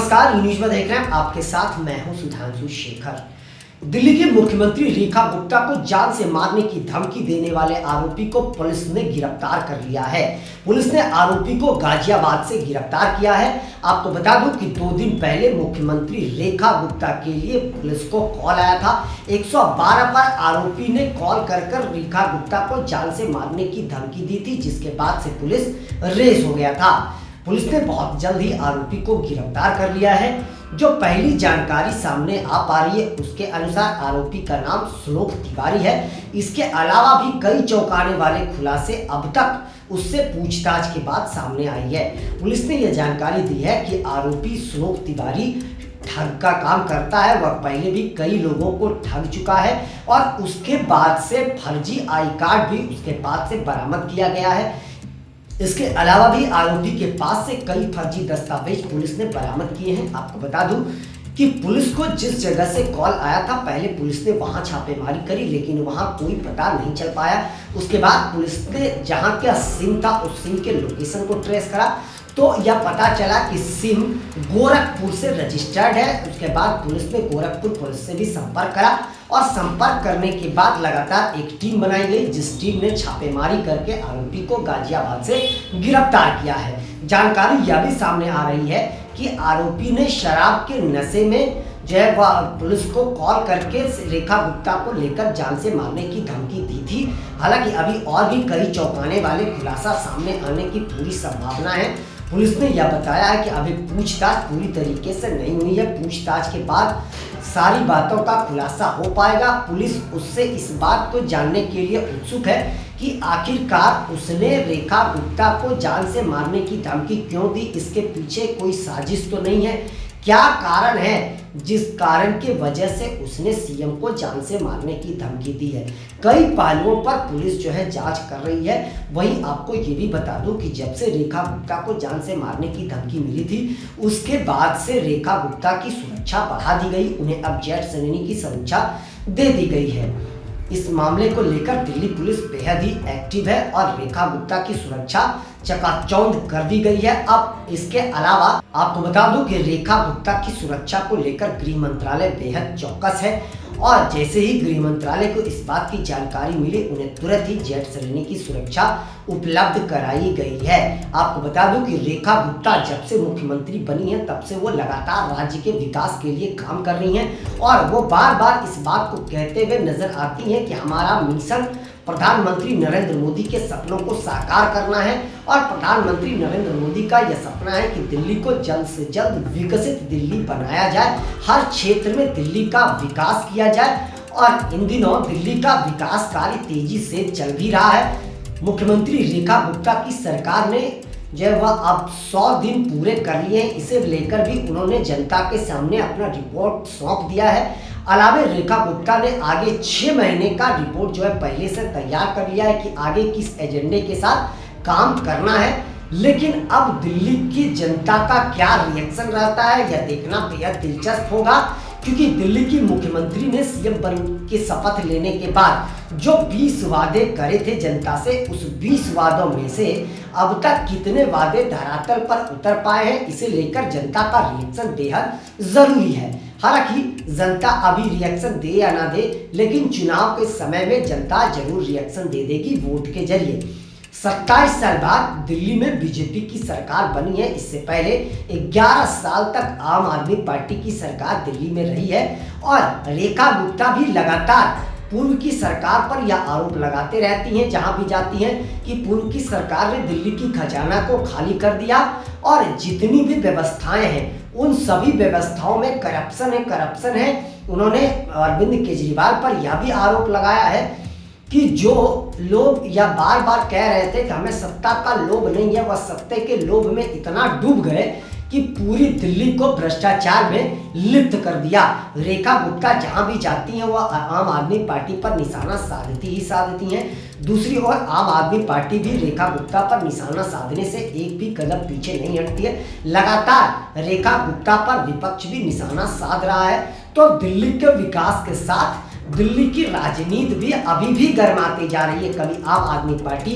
नमस्कार, न्यूज में देख रहे हैं आपके साथ मैं हूं सुधांशु शेखर। दिल्ली की मुख्यमंत्री रेखा गुप्ता को जान से मारने की धमकी देने वाले आरोपी को पुलिस ने गिरफ्तार कर लिया है। पुलिस ने आरोपी को गाजियाबाद से गिरफ्तार किया है। आपको बता दूं कि 2 दिन पहले मुख्यमंत्री रेखा गुप्ता के लिए पुलिस को कॉल आया था। 112 पर आरोपी ने कॉल कर रेखा गुप्ता को जान से मारने की धमकी दी थी, जिसके बाद से पुलिस रेस हो गया था। पुलिस ने बहुत जल्द ही आरोपी को गिरफ्तार कर लिया है। जो पहली जानकारी सामने आ पा रही है उसके अनुसार आरोपी का नाम श्लोक तिवारी है। इसके अलावा भी कई चौंकाने वाले खुलासे अब तक उससे पूछताछ के बाद सामने आई है। पुलिस ने यह जानकारी दी है कि आरोपी श्लोक तिवारी ठग का काम करता है। वह पहले भी कई लोगों को ठग चुका है और उसके बाद से फर्जी आई कार्ड भी उसके पास से बरामद किया गया है। इसके अलावा भी आरोपी के पास से कई फर्जी दस्तावेज पुलिस ने बरामद किए हैं। आपको बता दूं कि पुलिस को जिस जगह से कॉल आया था, पहले पुलिस ने वहां छापेमारी करी, लेकिन वहां कोई पता नहीं चल पाया। उसके बाद पुलिस ने जहां का सिम था उस सिम के लोकेशन को ट्रेस करा तो यह पता चला कि सिम गोरखपुर से रजिस्टर्ड है। उसके बाद पुलिस ने गोरखपुर पुलिस से भी संपर्क करा और संपर्क करने के बाद लगातार एक टीम बनाई गई, जिस टीम ने छापेमारी करके आरोपी को गाजियाबाद से गिरफ्तार किया है। जानकारी यह भी सामने आ रही है कि आरोपी ने शराब के नशे में जो है वह पुलिस को कॉल करके रेखा गुप्ता को लेकर जान से मारने की धमकी दी थी। हालांकि अभी और भी कई चौंकाने वाले खुलासा सामने आने की पूरी संभावना है। पुलिस ने यह बताया है कि अभी पूछताछ पूरी तरीके से नहीं हुई है। पूछताछ के बाद सारी बातों का खुलासा हो पाएगा। पुलिस उससे इस बात को जानने के लिए उत्सुक है कि आखिरकार उसने रेखा गुप्ता को जान से मारने की धमकी क्यों दी। इसके पीछे कोई साजिश तो नहीं है। क्या कारण है जिस कारण के वजह से उसने सीएम को जान से मारने की धमकी दी है। कई पहलुओं पर पुलिस जो है जांच कर रही है। वहीं आपको ये भी बता दूं कि जब से रेखा गुप्ता को जान से मारने की धमकी मिली थी, उसके बाद से रेखा गुप्ता की सुरक्षा बढ़ा दी गई। उन्हें अब जेड श्रेणी की सुरक्षा दे दी गई है। इस मामले को लेकर दिल्ली पुलिस बेहद ही एक्टिव है और रेखा गुप्ता की सुरक्षा चकाचौंध कर दी गई है। अब इसके अलावा आपको बता दूं कि रेखा गुप्ता की सुरक्षा को लेकर गृह मंत्रालय बेहद चौकस है और जैसे ही गृह मंत्रालय को इस बात की जानकारी मिली, उन्हें तुरंत ही जेड श्रेणी की सुरक्षा उपलब्ध कराई गई है। आपको बता दूं कि रेखा गुप्ता जब से मुख्यमंत्री बनी है तब से वो लगातार राज्य के विकास के लिए काम कर रही हैं और वो बार बार इस बात को कहते हुए नजर आती हैं कि हमारा मिशन प्रधानमंत्री नरेंद्र मोदी के सपनों को साकार करना है और प्रधानमंत्री नरेंद्र मोदी का यह सपना है कि दिल्ली को जल्द से जल्द विकसित दिल्ली बनाया जाए, हर क्षेत्र में दिल्ली का विकास किया जाए। और इन दिनों दिल्ली का विकास कार्य तेजी से चल भी रहा है। मुख्यमंत्री रेखा गुप्ता की सरकार ने जो वह अब 100 दिन पूरे कर लिए हैं। इसे लेकर भी उन्होंने जनता के सामने अपना रिपोर्ट सौंप दिया है। अलावा रेखा गुप्ता ने आगे 6 महीने का रिपोर्ट जो है पहले से तैयार कर लिया है कि आगे किस एजेंडे के साथ काम करना है। लेकिन अब दिल्ली की जनता का क्या रिएक्शन रहता है यह देखना बेहद दिलचस्प होगा, क्योंकि दिल्ली की मुख्यमंत्री ने सीएम बन के शपथ लेने के बाद जो 20 वादे करे थे जनता से, उस 20 वादों में से अब तक कितने वादे धरातल पर उतर पाए हैं, इसे लेकर जनता का रिएक्शन बेहद जरूरी है। हालांकि जनता अभी रिएक्शन दे या ना दे, लेकिन चुनाव के समय में जनता जरूर रिएक्शन दे देगी वोट के जरिए। 27 साल बाद दिल्ली में बीजेपी की सरकार बनी है। इससे पहले 11 साल तक आम आदमी पार्टी की सरकार दिल्ली में रही है और रेखा गुप्ता भी लगातार पूर्व की सरकार पर यह आरोप लगाते रहती हैं जहां भी जाती हैं कि पूर्व की सरकार ने दिल्ली की खजाना को खाली कर दिया और जितनी भी व्यवस्थाएं हैं उन सभी व्यवस्थाओं में करप्शन है। उन्होंने अरविंद केजरीवाल पर यह भी आरोप लगाया है कि जो लोग या बार बार कह रहे थे कि हमें सत्ता का लोभ नहीं है, वह सत्ता के लोभ में इतना डूब गए कि पूरी दिल्ली को भ्रष्टाचार में लिप्त कर दिया। रेखा गुप्ता जहां भी जाती हैं वह आम आदमी पार्टी पर निशाना साधती हैं। दूसरी ओर आम आदमी पार्टी भी रेखा गुप्ता पर निशाना साधने से एक भी कदम पीछे नहीं हटती है। लगातार रेखा गुप्ता पर विपक्ष भी निशाना साध रहा है। तो दिल्ली के विकास के साथ दिल्ली की राजनीति भी अभी भी गर्माती जा रही है। कभी आम आदमी पार्टी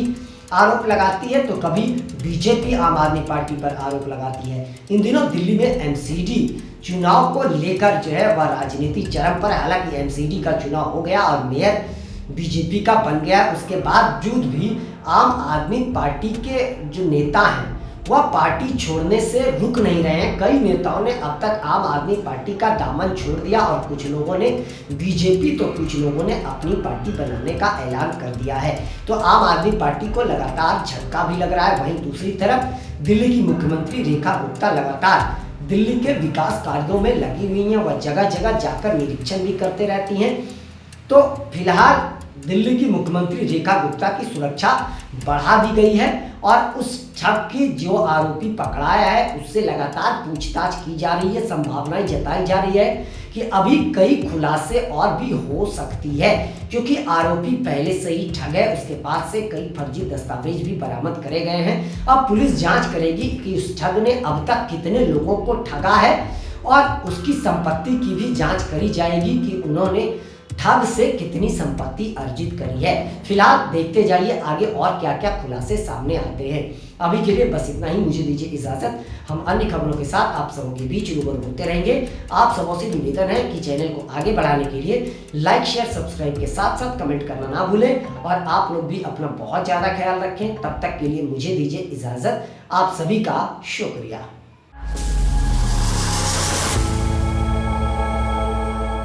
आरोप लगाती है तो कभी बीजेपी आम आदमी पार्टी पर आरोप लगाती है। इन दिनों दिल्ली में एमसीडी चुनाव को लेकर जो है वह राजनीति चरम पर। हालांकि एमसीडी का चुनाव हो गया और मेयर बीजेपी का बन गया, उसके बावजूद भी आम आदमी पार्टी के जो नेता हैं वह पार्टी छोड़ने से रुक नहीं रहे हैं। कई नेताओं ने अब तक आम आदमी पार्टी का दामन छोड़ दिया और कुछ लोगों ने बीजेपी तो कुछ लोगों ने अपनी पार्टी बनाने का ऐलान कर दिया है। तो आम आदमी पार्टी को लगातार झटका भी लग रहा है। वहीं दूसरी तरफ दिल्ली की मुख्यमंत्री रेखा गुप्ता लगातार दिल्ली के विकास कार्यों में लगी हुई हैं। वह जगह जगह जाकर निरीक्षण भी करते रहती हैं। तो फिलहाल दिल्ली की मुख्यमंत्री रेखा गुप्ता की सुरक्षा बढ़ा दी गई है और उस ठग की जो आरोपी पकड़ाया है उससे लगातार पूछताछ की जा रही है। संभावनाएं जताई जा रही है कि अभी कई खुलासे और भी हो सकती है, क्योंकि आरोपी पहले से ही ठग है। उसके पास से कई फर्जी दस्तावेज भी बरामद करे गए हैं। अब पुलिस जांच करेगी कि उस ठग ने अब तक कितने लोगों को ठगा है और उसकी संपत्ति की भी जांच करी जाएगी कि उन्होंने ठग से कितनी संपत्ति अर्जित करी है। फिलहाल देखते जाइए आगे और क्या क्या खुलासे सामने आते हैं। अभी के लिए बस इतना ही, मुझे दीजिए इजाजत। हम अन्य खबरों के साथ आप सबों के बीच रूबरू होते रहेंगे। आप सबों से निवेदन है कि चैनल को आगे बढ़ाने के लिए लाइक शेयर सब्सक्राइब के साथ साथ कमेंट करना ना भूलें और आप लोग भी अपना बहुत ज़्यादा ख्याल रखें। तब तक के लिए मुझे दीजिए इजाजत। आप सभी का शुक्रिया।